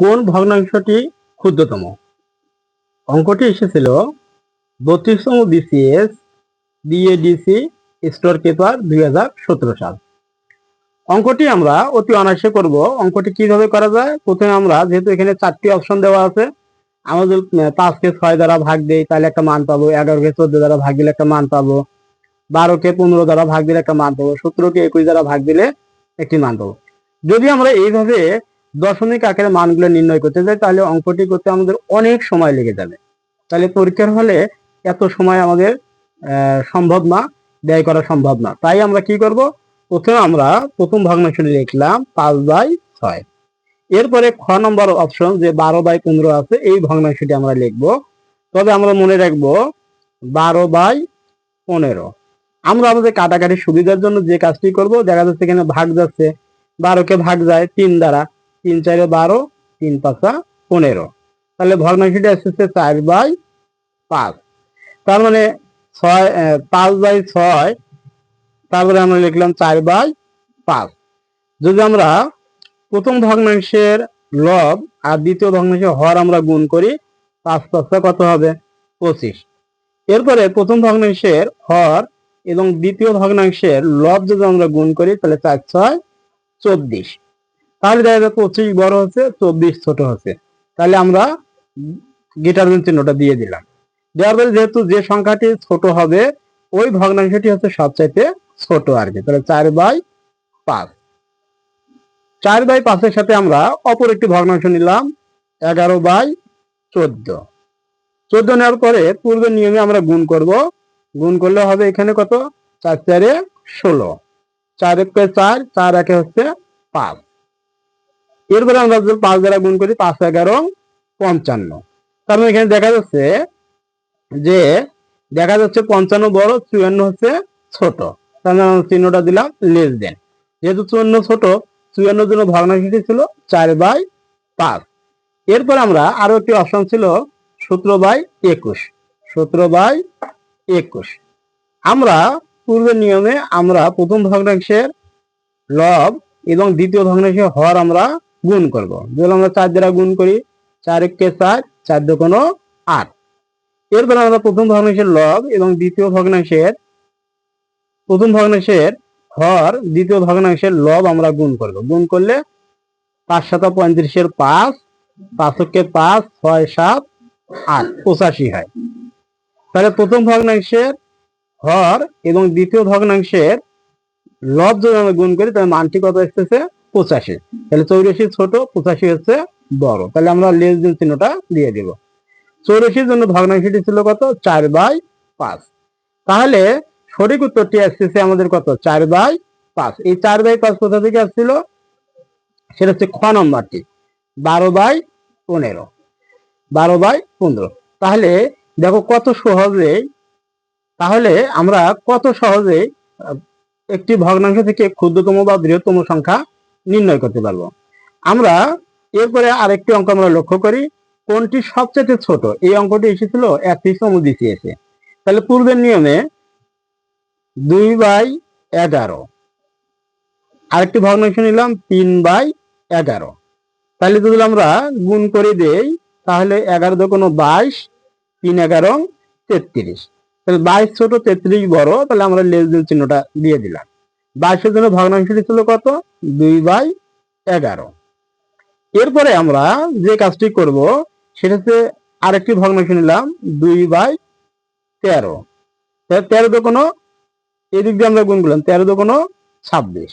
কোন ভগ্নাংশটি ক্ষুদ্রতম? অঙ্কটি এসেছিল 32তম বিসিএস বিএডিসি স্টোর পেপার 2017 সাল। অঙ্কটি আমরা অতি অনায়াসে করব। অঙ্কটি কিভাবে করা যায়? প্রথমে আমরা, যেহেতু এখানে 4টি অপশন দেওয়া আছে, আমাদের 5কে 6 দ্বারা ভাগ দেই তাহলে একটা মান পাবো, 11কে 14 দ্বারা ভাগ দিলে একটা মান পাবো, 12কে 15 দ্বারা ভাগ দিলে একটা মান পাবো, 17কে 21 দ্বারা ভাগ দিলে একটি মান পাবো। যদি আমরা এইভাবে দশমিক আকারে মানগুলো নির্ণয় করতে যাই তাহলে অঙ্কটি করতে আমাদের অনেক সময় লেগে যাবে। তাহলে পরীক্ষার হলে এত সময় আমাদের সম্ভব না, ব্যয় করা সম্ভব না। তাই আমরা কি করব, প্রথমে আমরা প্রথম ভগ্নাংশটি লিখলাম 5/6। এরপরে খ নম্বর অপশন যে 12/15 আছে, এই ভগ্নাংশটি আমরা লিখব। তবে আমরা মনে রাখবো 12/15। আমরা আমাদের কাটাকাটির সুবিধার জন্য যে কাজটি করব, দেখা যাচ্ছে এখানে ভাগ যাচ্ছে, 12কে ভাগ যায় 3 দ্বারা, 3 4 12, 3 5 15। তাহলে ভগ্নাংশটি আসছে 4/5। তার মানে 5/6, তারপরে আমরা লিখলাম 4/5। যদি আমরা প্রথম ভগ্নাংশের লব আর দ্বিতীয় ভগ্নাংশের হর আমরা গুণ করি, 5 5 কত হবে? 25। এরপরে প্রথম ভগ্নাংশের হর এবং দ্বিতীয় ভগ্নাংশের লব যদি আমরা গুণ করি তাহলে 4 6 24। তাহলে দেখা যাবে 25 বড় হচ্ছে, 24 ছোট হচ্ছে। তাহলে আমরা গিটারবিন চিহ্নটা দিয়ে দিলাম। দেওয়ার পরে যেহেতু যে সংখ্যাটি ছোট হবে ওই ভগ্নাংশটি হচ্ছে সবচাইতে ছোট আর কি। তাহলে 4/5। 4/5 এর সাথে আমরা অপর একটি ভগ্নাংশ নিলাম 11/14। 14 নেওয়ার পরে পূর্বের নিয়মে আমরা গুণ করব। গুণ করলে হবে এখানে কত? 4 4 16, 4 1 4, 4 1 হচ্ছে 5। এরপরে আমরা যদি 5 দ্বারা গুণ করি, 5 11 55। তার মানে এখানে দেখা যাচ্ছে যে 55 বড়, 54 হচ্ছে ছোট। তার মানে আমরা চিহ্নটা দিলাম লেস দেন। যেহেতু 54 ছোট, 54 জন্য ভগ্নাংশটি ছিল 4/5। এরপর আমরা আরো একটি অপশন ছিল 17/21। 17/21 আমরা পূর্বের নিয়মে আমরা প্রথম ভগ্নাংশের লব এবং দ্বিতীয় ভগ্নাংশের হর আমরা গুণ করব। যেগুলো আমরা 4 দ্বারা গুণ করি, 4 1 4, 4 2 8। এরপর আমরা প্রথম ভগ্নাংশের লব এবং দ্বিতীয় ভগ্নাংশের প্রথম ভগ্নাংশের হর দ্বিতীয় ভগ্নাংশের লব আমরা গুণ করব। গুণ করলে 5 7 35 5, 5 1 5, 6 7 8 85 হয়। তাহলে প্রথম ভগ্নাংশের হর এবং দ্বিতীয় ভগ্নাংশের লব যদি আমরা গুণ করি তাহলে মানটি কত আসতেছে? 85। তাহলে 84 ছোট, 85 হচ্ছে বড়। তাহলে আমরা লেস দেন চিহ্নটা দিয়ে দিব। 84 জন্য ভগ্নাংশটি ছিল কত? 4/5। তাহলে সঠিক উত্তরটি আসছে আমাদের কত? 4/5। এই 4/5 কোথা থেকে আসছিল? সেটা হচ্ছে খ নম্বরটি 12/15। 12/15। তাহলে দেখো কত সহজে, তাহলে আমরা কত সহজে একটি ভগ্নাংশ থেকে ক্ষুদ্রতম বা বৃহত্তম সংখ্যা নির্ণয় করতে পারবো। আমরা এরপরে আরেকটি অঙ্ক আমরা লক্ষ্য করি, কোনটি সবচেয়ে ছোট। এই অঙ্কটি এসেছিল 31তম বিসিএসে। তাহলে পূর্বের নিয়মে 2/11, আরেকটি ভগ্নাংশ নিলাম 3/11। তাহলে যদি আমরা গুণ করে দেই তাহলে 11 2 22, 3 11 33। তাহলে 22 ছোট, 33 বড়। তাহলে আমরা লেস দেন চিহ্নটা দিয়ে দিলাম। 22 এর জন্য ভগ্নাংশটি ছিল কত? 2/11। এরপরে আমরা যে কাজটি করব সেটা হচ্ছে আরেকটি ভগ্নাংশ নিলাম 2/13। 13 2 এদিক দিয়ে আমরা গুণ করলাম, 13 2 26।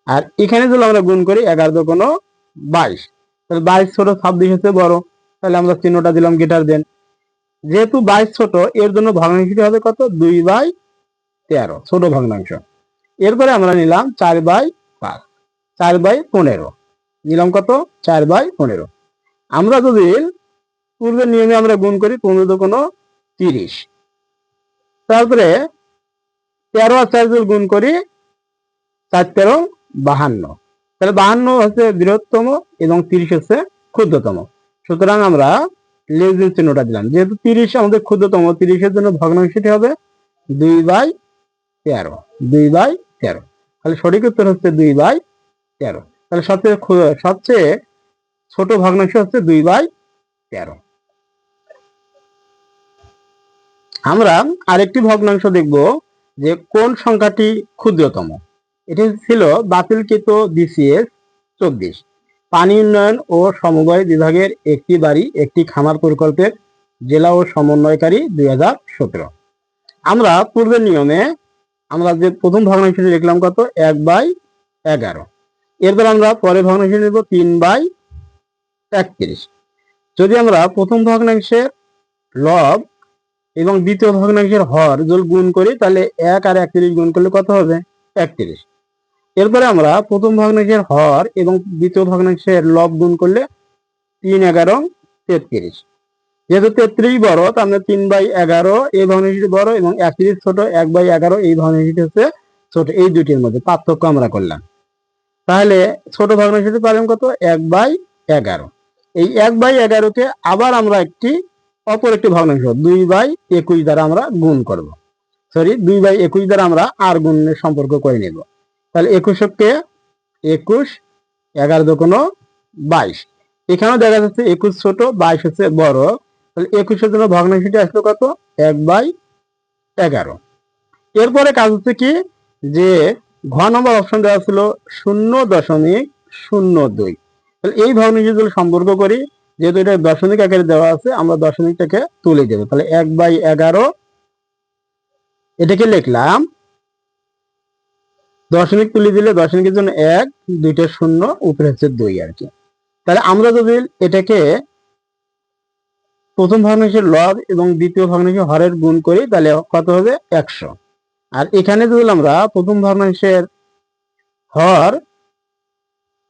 আর এখানে যদি আমরা গুণ করি 11 2 22। তাহলে 22 ছোট, 26 হচ্ছে বড়। তাহলে আমরা চিহ্নটা দিলাম গিটার দেন। যেহেতু 22 ছোট, এর জন্য ভগ্নাংশটি হবে কত? 2/13, ছোট ভগ্নাংশ। এরপরে আমরা নিলাম 4/5, 4/15 নিলাম কত? 4/15। আমরা যদি পূর্বের নিয়মে আমরা গুণ করি, 15 2 30। তারপরে 13 আর 4 যদি গুণ করি, 4 13 52। তাহলে 52 হচ্ছে বৃহত্তম এবং 30 হচ্ছে ক্ষুদ্রতম। সুতরাং আমরা লেস দেন চিহ্নটা দিলাম। যেহেতু 30 আমাদের ক্ষুদ্রতম, 30 এর জন্য ভগ্নাংশটি হবে 2/13। 2/13। তাহলে সঠিক উত্তর হচ্ছে 2/13। তাহলে সবচেয়ে ছোট ভগ্নাংশ হচ্ছে 2/13। আমরা আরেকটি ভগ্নাংশ দেখব যে কোন সংখ্যাটি ক্ষুদ্রতম। এটি ছিল বাতিলকৃত BCS 24 পানি উন্নয়ন ও সমবায় বিভাগের একটি বাড়ি একটি খামার প্রকল্পের জেলা ও সমন্বয়কারী 2017। আমরা পূর্বের নিয়মে আমরা যে প্রথম ভগ্নাংশটি দেখলাম কত 1/11। এরপর আমরা পরের ভগ্নাংশ নেব 3/31। যদি আমরা প্রথম ভগ্নাংশের লব এবং দ্বিতীয় ভগ্নাংশের হর যদি গুণ করি তাহলে 1 আর 31 গুণ করলে কত হবে 31। এরপরে আমরা প্রথম ভগ্নাংশের হর এবং দ্বিতীয় ভগ্নাংশের লব গুণ করলে 3 11 33। যেহেতু 33 বড় তার মানে 3/11 এই ভগ্নাংশটি বড় এবং 31 ছোট, 1/11 এই ভগ্নাংশটি হচ্ছে ছোট। এই দুটির মধ্যে পার্থক্য আমরা করলাম। তাহলে ছোট ভগ্নাংশটি পাইলাম কত 1/11। এই 1/11 কে আবার আমরা অপর একটি ভগ্নাংশ 2/21 দ্বারা আমরা গুণ করব। 2/21 দ্বারা আমরা আর গুণের সম্পর্ক করে নেব। তাহলে 21কে 21, 11 দুগুণ 22। এখানেও দেখা যাচ্ছে 21 ছোট, 22 হচ্ছে বড়। তাহলে 21-এর জন্য ভগ্নাংশটি আসলো কত 1/11। এরপরে কাজ হচ্ছে কি যে ঘ নম্বর অপশন দেওয়া ছিল 0.02। তাহলে এই ভগ্নাংশের যদি সম্পর্ক করি, যেহেতু এটা দশমিক আকারে দেওয়া আছে আমরা দশমিকটাকে তুলে দেব। তাহলে 1/11 এটাকে লিখলাম, দশমিক তুলে দিলে দশমিকের জন্য 1, দুইটা শূন্য, উপরে হচ্ছে 2 আর কি। তাহলে আমরা যদি এটাকে প্রথম ভগ্নাংশের লব এবং দ্বিতীয় ভগ্নাংশের হরের গুণ করি তাহলে কত হবে 100। আর এখানে যদি আমরা প্রথম ভগ্নাংশের হর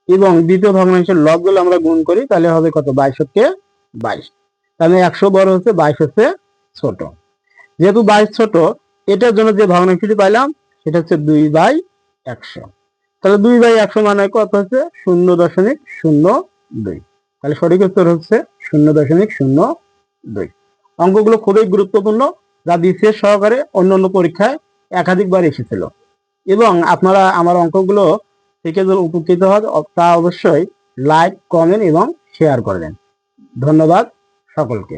এবং দ্বিতীয় ভগ্নাংশের লব গুলো আমরা গুণ করি তাহলে হবে কত 22কে 22। তাহলে 100 বড় হচ্ছে, 22 হচ্ছে ছোট। যেহেতু 22 ছোট, এটার জন্য যে ভগ্নাংশটি পাইলাম সেটা হচ্ছে 2/100। তাহলে 2/100 মানে কত হচ্ছে 0.02। তাহলে সঠিক উত্তর হচ্ছে 0.02। অঙ্কগুলো খুবই গুরুত্বপূর্ণ, যা BCS সহকারে অন্যান্য পরীক্ষায় একাধিকবার এসেছিল। এবং আপনারা আমার অঙ্কগুলো থেকে যদি উপকৃত হন তা অবশ্যই লাইক, কমেন্ট এবং শেয়ার করবেন। ধন্যবাদ সকলকে।